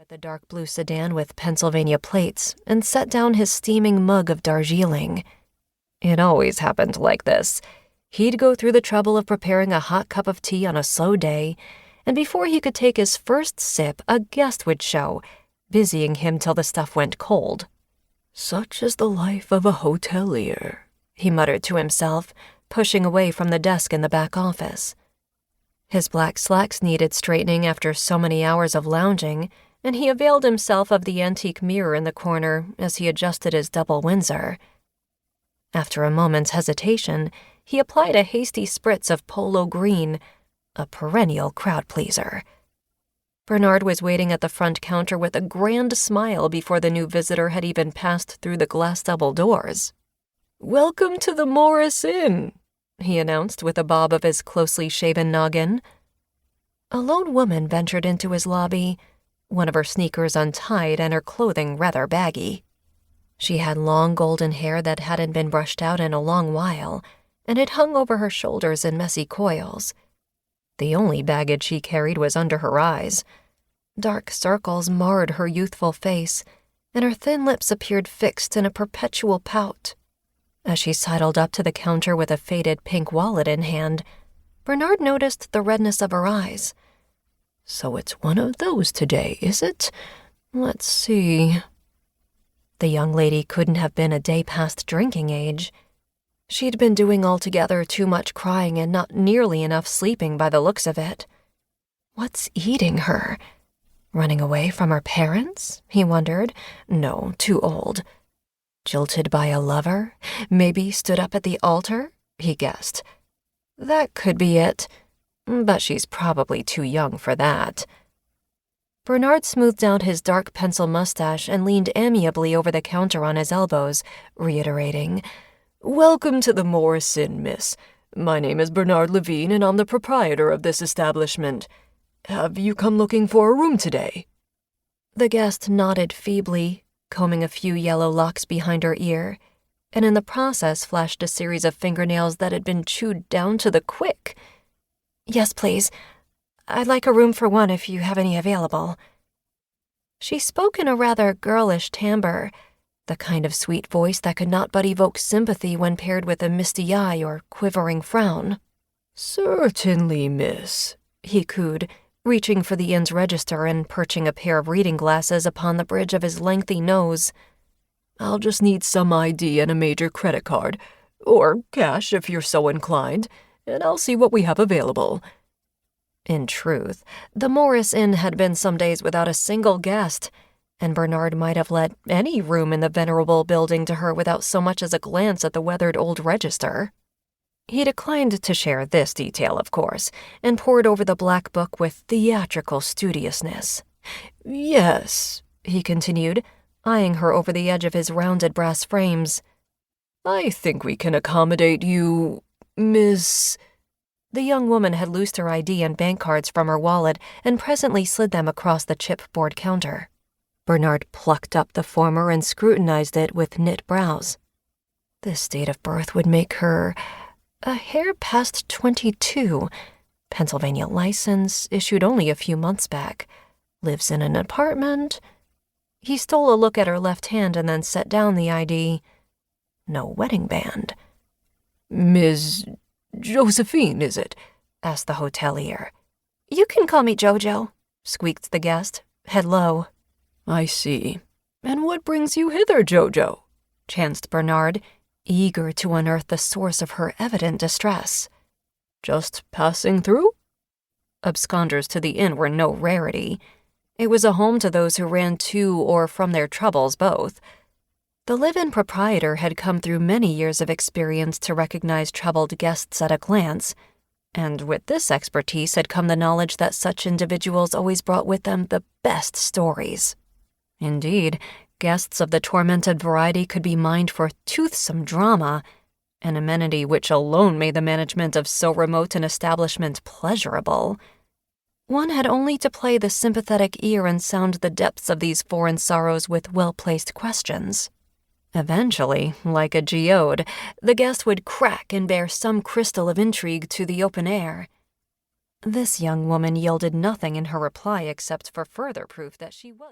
the dark blue sedan with Pennsylvania plates and set down his steaming mug of Darjeeling. It always happened like this. He'd go through the trouble of preparing a hot cup of tea on a slow day, and before he could take his first sip, a guest would show, busying him till the stuff went cold. "Such is the life of a hotelier," he muttered to himself, pushing away from the desk in the back office. His black slacks needed straightening after so many hours of lounging, and he availed himself of the antique mirror in the corner as he adjusted his double Windsor. After a moment's hesitation, he applied a hasty spritz of polo green, a perennial crowd-pleaser. Bernard was waiting at the front counter with a grand smile before the new visitor had even passed through the glass double doors. "Welcome to the Morris Inn," he announced with a bob of his closely shaven noggin. A lone woman ventured into his lobby, one of her sneakers untied and her clothing rather baggy. She had long golden hair that hadn't been brushed out in a long while, and it hung over her shoulders in messy coils. The only baggage she carried was under her eyes. Dark circles marred her youthful face, and her thin lips appeared fixed in a perpetual pout. As she sidled up to the counter with a faded pink wallet in hand, Bernard noticed the redness of her eyes. "So it's one of those today, is it? Let's see." The young lady couldn't have been a day past drinking age. She'd been doing altogether too much crying and not nearly enough sleeping by the looks of it. What's eating her? Running away from her parents? He wondered. No, too old. Jilted by a lover? Maybe stood up at the altar? He guessed. That could be it, but she's probably too young for that. Bernard smoothed out his dark pencil mustache and leaned amiably over the counter on his elbows, reiterating, "Welcome to the Morris Inn, miss. My name is Bernard Levine, and I'm the proprietor of this establishment. Have you come looking for a room today?" The guest nodded feebly, combing a few yellow locks behind her ear, and in the process flashed a series of fingernails that had been chewed down to the quick. "Yes, please. I'd like a room for one if you have any available." She spoke in a rather girlish timbre, the kind of sweet voice that could not but evoke sympathy when paired with a misty eye or quivering frown. "Certainly, miss," he cooed, reaching for the inn's register and perching a pair of reading glasses upon the bridge of his lengthy nose. "I'll just need some ID and a major credit card, or cash if you're so inclined, and I'll see what we have available." In truth, the Morris Inn had been some days without a single guest, and Bernard might have let any room in the venerable building to her without so much as a glance at the weathered old register. He declined to share this detail, of course, and pored over the black book with theatrical studiousness. "Yes," he continued, eyeing her over the edge of his rounded brass frames. "I think we can accommodate you, Miss—" The young woman had loosed her ID and bank cards from her wallet and presently slid them across the chipboard counter. Bernard plucked up the former and scrutinized it with knit brows. This date of birth would make her a hair past 22, Pennsylvania license, issued only a few months back, lives in an apartment. He stole a look at her left hand and then set down the ID. No wedding band. "Ms. Josephine, is it?" asked the hotelier. "You can call me Jojo," squeaked the guest, head low. "I see. And what brings you hither, Jojo?" chanced Bernard, eager to unearth the source of her evident distress. "Just passing through?" Absconders to the inn were no rarity. It was a home to those who ran to or from their troubles both. The live-in proprietor had come through many years of experience to recognize troubled guests at a glance, and with this expertise had come the knowledge that such individuals always brought with them the best stories. Indeed, guests of the tormented variety could be mined for toothsome drama, an amenity which alone made the management of so remote an establishment pleasurable. One had only to play the sympathetic ear and sound the depths of these foreign sorrows with well-placed questions. Eventually, like a geode, the guest would crack and bear some crystal of intrigue to the open air. This young woman yielded nothing in her reply except for further proof that she was